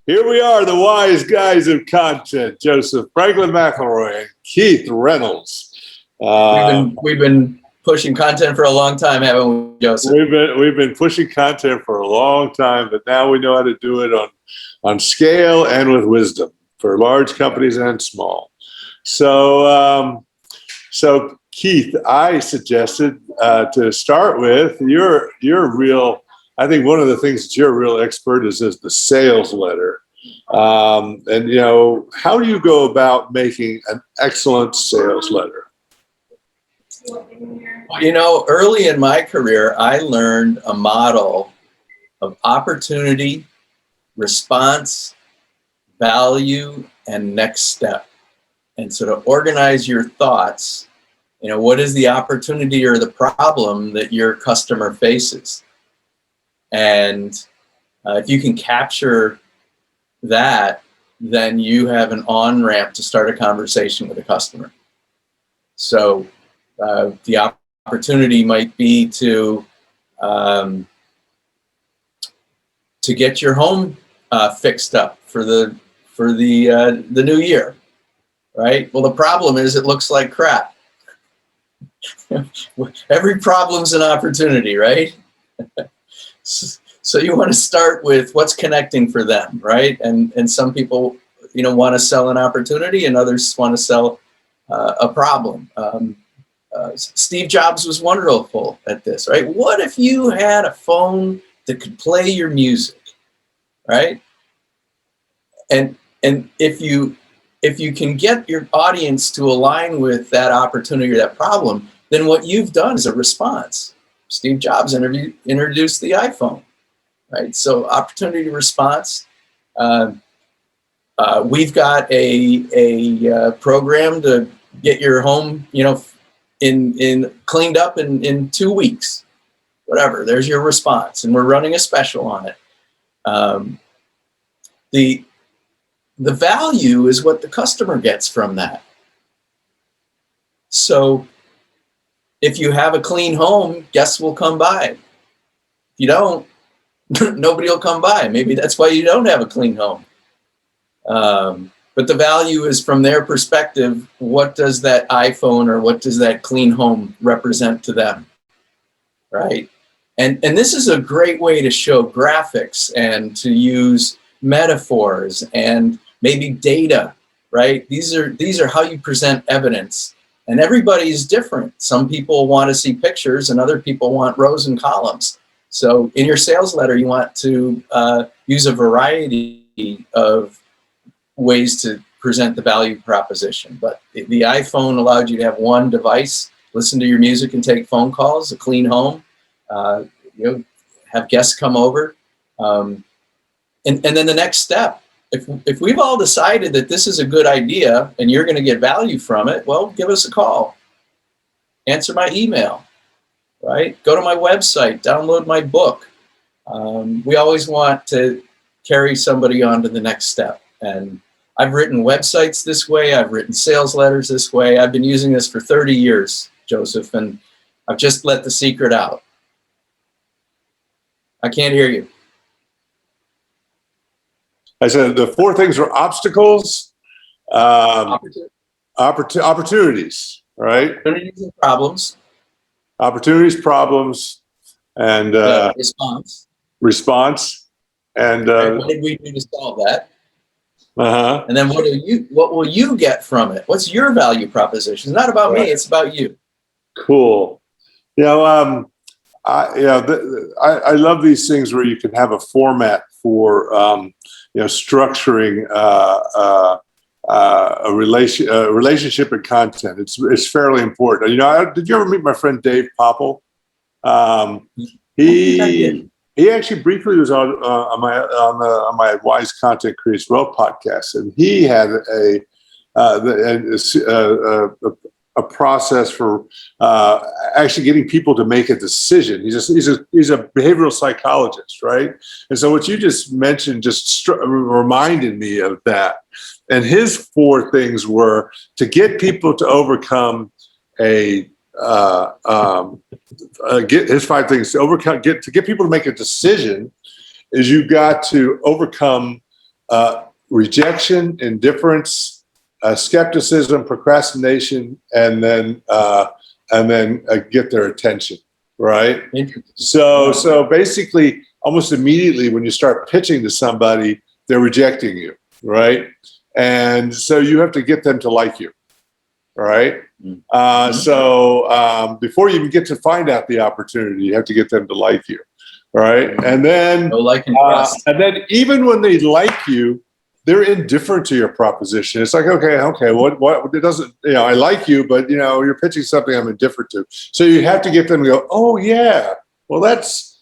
Here we are, the wise guys of content, Joseph Franklin McElroy and Keith Reynolds. We've been pushing content for a long time, haven't we, Joseph? We've been pushing content for a long time, but now we know how to do it on scale and with wisdom for large companies and small. So Keith, I suggested to start with you're real. I think one of the things that you're a real expert is the sales letter. And, how do you go about making an excellent sales letter? Early in my career, I learned a model of opportunity, response, value, and next step. And so to organize your thoughts, what is the opportunity or the problem that your customer faces? And if you can capture that, then you have an on-ramp to start a conversation with a customer. So the opportunity might be to get your home fixed up for the new year, right? Well, the problem is it looks like crap. Every problem's an opportunity, right? So you want to start with what's connecting for them, right? And some people, want to sell an opportunity, and others want to sell a problem. Steve Jobs was wonderful at this, right? What if you had a phone that could play your music, right? And if you can get your audience to align with that opportunity or that problem, then what you've done is a response. Steve Jobs introduced the iPhone, right? So opportunity response. We've got a program to get your home, in cleaned up in 2 weeks, whatever. There's your response, and we're running a special on it. The value is what the customer gets from that. So if you have a clean home, guests will come by. If you don't, nobody will come by. Maybe that's why you don't have a clean home. But the value is from their perspective, what does that iPhone or what does that clean home represent to them, right? And this is a great way to show graphics and to use metaphors and maybe data, right? These are how you present evidence. And everybody's different. Some people want to see pictures and other people want rows and columns. So in your sales letter, you want to use a variety of ways to present the value proposition. But the iPhone allowed you to have one device, listen to your music and take phone calls, a clean home, have guests come over. And then the next step, if we've all decided that this is a good idea and you're going to get value from it, well, give us a call. Answer my email, right? Go to my website, download my book. We always want to carry somebody on to the next step. And I've written websites this way. I've written sales letters this way. I've been using this for 30 years, Joseph, and I've just let the secret out. I can't hear you. I said the 4 things were obstacles, opportunities, right? Opportunities and problems. Opportunities, problems, and response. And what did we do to solve that? Uh-huh. And then what will you get from it? What's your value proposition? It's not about me, it's about you. Cool. I love these things where you can have a format for structuring a relationship and content. It's fairly important. Did you ever meet my friend Dave Popple? He actually briefly was on my Wise Content Creates Wealth podcast, and he had a process for actually getting people to make a decision. He's a behavioral psychologist, right? And so what you just mentioned just reminded me of that. And his 4 things were to get people to overcome get his 5 things to get people to make a decision is you got to overcome rejection, indifference, skepticism, procrastination, and then get their attention, right? So basically, almost immediately when you start pitching to somebody, they're rejecting you, right? And so you have to get them to like you, right? So before you even get to find out the opportunity, you have to get them to like you, right? And then, and then even when they like you, they're indifferent to your proposition. It's like, okay, what? It doesn't, I like you, but you're pitching something I'm indifferent to. So you have to get them to go, oh yeah, well that's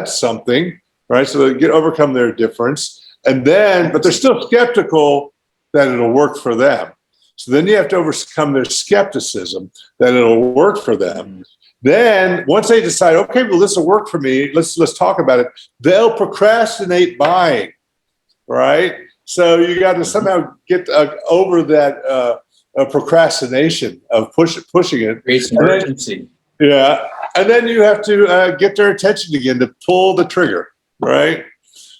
something, right? So they overcome their difference, and then, but they're still skeptical that it'll work for them. So then you have to overcome their skepticism that it'll work for them. Then once they decide, okay, well this will work for me, let's talk about it. They'll procrastinate buying, right? So you got to somehow get over that procrastination of pushing it. Create some urgency. Yeah, and then you have to get their attention again to pull the trigger, right?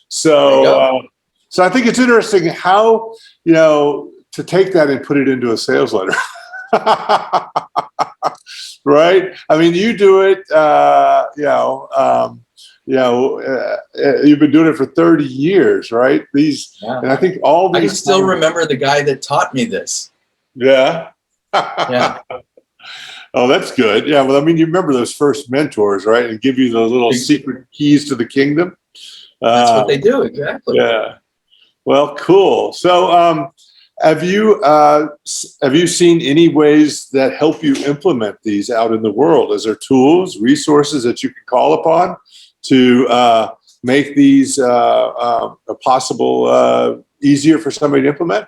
So, so I think it's interesting how to take that and put it into a sales letter, right? I mean, you do it, you've been doing it for 30 years, right? And I think all these. I can still remember the guy that taught me this. Yeah. Yeah. Oh, that's good. Yeah. Well, I mean, you remember those first mentors, right? And give you the little secret keys to the kingdom. That's what they do. Exactly. Yeah. Well, cool. So, have you seen any ways that help you implement these out in the world? Is there tools, resources that you can call upon to make these possible easier for somebody to implement?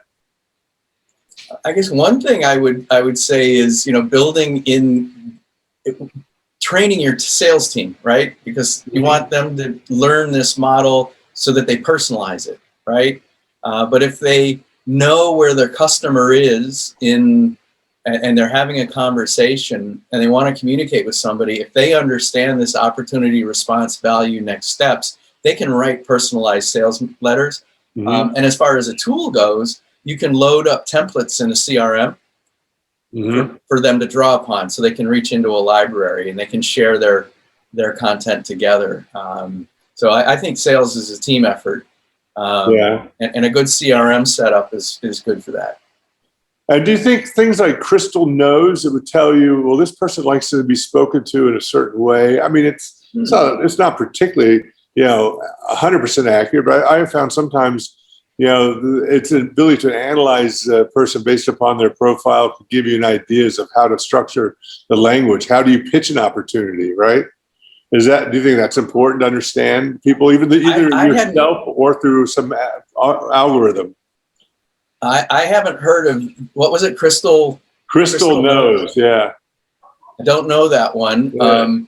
I guess one thing I would say is training your sales team, right? Because you want them to learn this model so that they personalize it, right? But if they know where their customer is and they're having a conversation and they want to communicate with somebody, if they understand this opportunity, response, value, next steps, they can write personalized sales letters. And as far as a tool goes, you can load up templates in a CRM for them to draw upon, so they can reach into a library and they can share their content together. So I think sales is a team effort. And a good CRM setup is good for that. And do you think things like Crystal Knows, that would tell you, well, this person likes to be spoken to in a certain way? I mean, it's not particularly 100% accurate, but I have found sometimes it's an ability to analyze a person based upon their profile, to give you an ideas of how to structure the language. How do you pitch an opportunity, right? Do you think that's important to understand people, either yourself or through some algorithm? I haven't heard of, what was it? Crystal Knows. Yeah. I don't know that one. Yeah.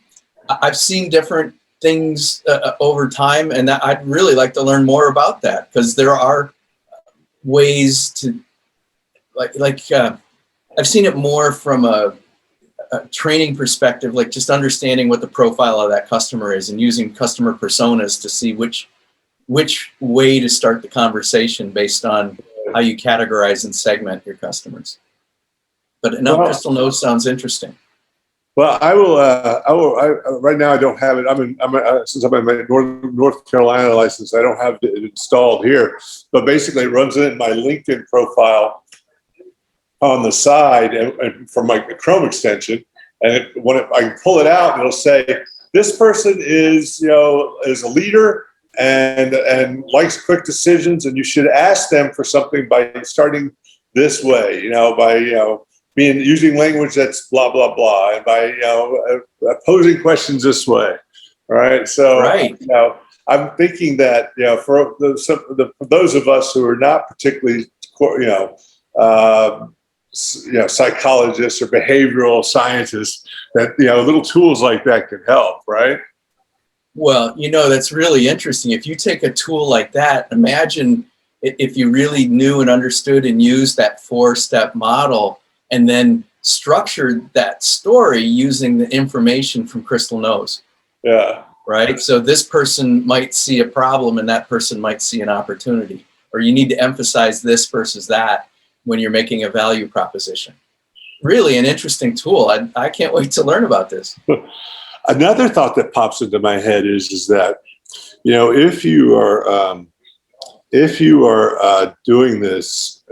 I've seen different things over time, and I'd really like to learn more about that, because there are ways to I've seen it more from a training perspective, like just understanding what the profile of that customer is and using customer personas to see which way to start the conversation based on how you categorize and segment your customers. But no, Crystal Knows sounds interesting. Well, I will. Right now, I don't have it. Since I'm in my North Carolina license, I don't have it installed here. But basically, it runs in my LinkedIn profile on the side, and from my Chrome extension. And I can pull it out, and it'll say, "This person is a leader and likes quick decisions, and you should ask them for something by starting this way. Using language that's blah blah blah, and by posing questions this way." All right. So I'm thinking that for those of us who are not particularly psychologists or behavioral scientists, that little tools like that can help, right? Well, that's really interesting. If you take a tool like that, imagine if you really knew and understood and used that 4-step model, and then structured that story using the information from Crystal Knows. Yeah. Right. So this person might see a problem and that person might see an opportunity. or you need to emphasize this versus that when you're making a value proposition. Really an interesting tool. I can't wait to learn about this. Another thought that pops into my head is that, if you are doing this,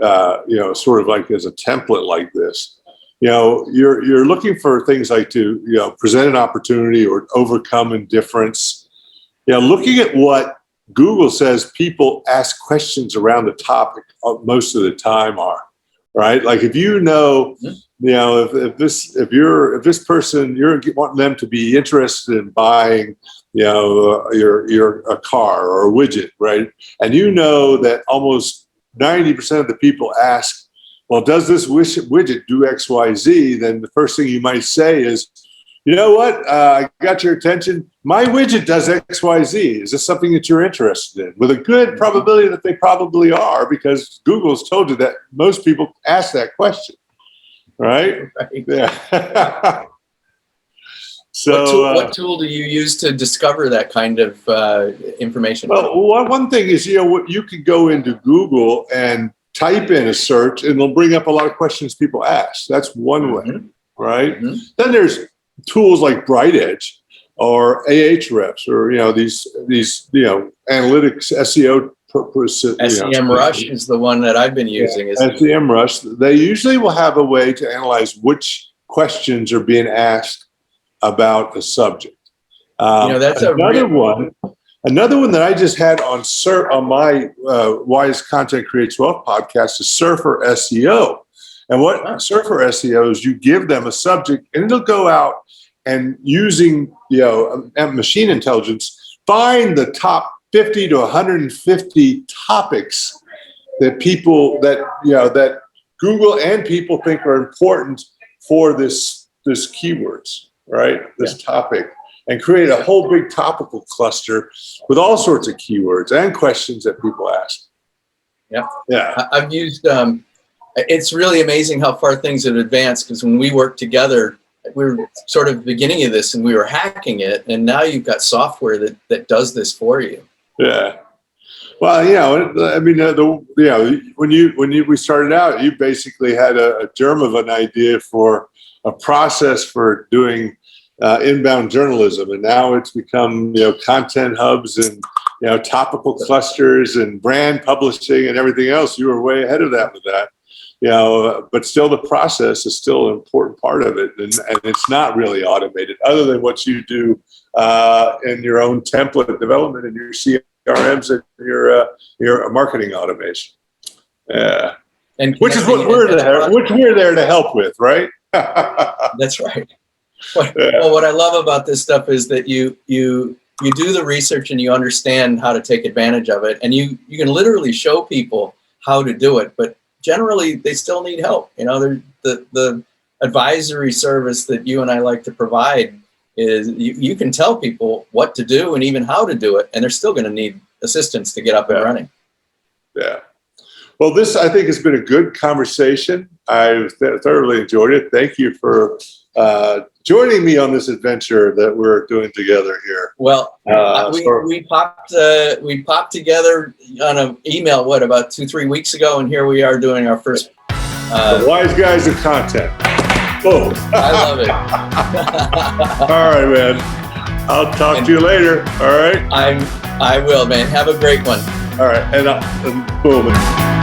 sort of like as a template like this, you're looking for things like to, present an opportunity or overcome indifference. Looking at what Google says people ask questions around the topic most of the time are, right? Like if if this person, you're wanting them to be interested in buying, a car or a widget, right? And that almost 90% of the people ask, well, does this widget do X, Y, Z? Then the first thing you might say is, you know what? I got your attention. My widget does X, Y, Z. Is this something that you're interested in? With a good probability that they probably are, because Google's told you that most people ask that question, right? Right. Yeah. So, what tool do you use to discover that kind of information? Well, one thing is, you could go into Google and type in a search, and it'll bring up a lot of questions people ask. That's one way, right? Mm-hmm. Then there's tools like BrightEdge or Ahrefs, or these analytics SEO. SEMrush is the one that I've been using. SEMrush. They usually will have a way to analyze which questions are being asked about the subject. That's another one that I just had on my Wise Content Creates Wealth podcast is Surfer SEO. And what Surfer SEO is, you give them a subject and it'll go out and using machine intelligence, find the top 50 to 150 topics that that Google and people think are important for this keywords, right? This topic, and create a whole big topical cluster with all sorts of keywords and questions that people ask. Yeah. I've used, it's really amazing how far things have advanced, because when we worked together, we were sort of beginning of this and we were hacking it, and now you've got software that does this for you. Yeah. Well, I mean, when we started out, you basically had a germ of an idea for a process for doing inbound journalism, and now it's become content hubs and topical clusters and brand publishing and everything else. You were way ahead of that with that. But still the process is still an important part of it, and it's not really automated other than what you do in your own template development and your CRMs and your marketing automation. Yeah, and which is what we're there to help with, right? That's right. Well, what I love about this stuff is that you do the research and you understand how to take advantage of it, and you can literally show people how to do it, but generally they still need help. The advisory service that you and I like to provide is you can tell people what to do and even how to do it, and they're still going to need assistance to get up and running. Yeah. Well, this, I think, has been a good conversation. I've thoroughly enjoyed it. Thank you for joining me on this adventure that we're doing together here. Well, we popped together on an email, about 2-3 weeks ago, and here we are doing our first. The Wise Guys of Content. Oh, I love it. All right, man. I'll talk to you later. All right. I will, man. Have a great one. All right, and boom.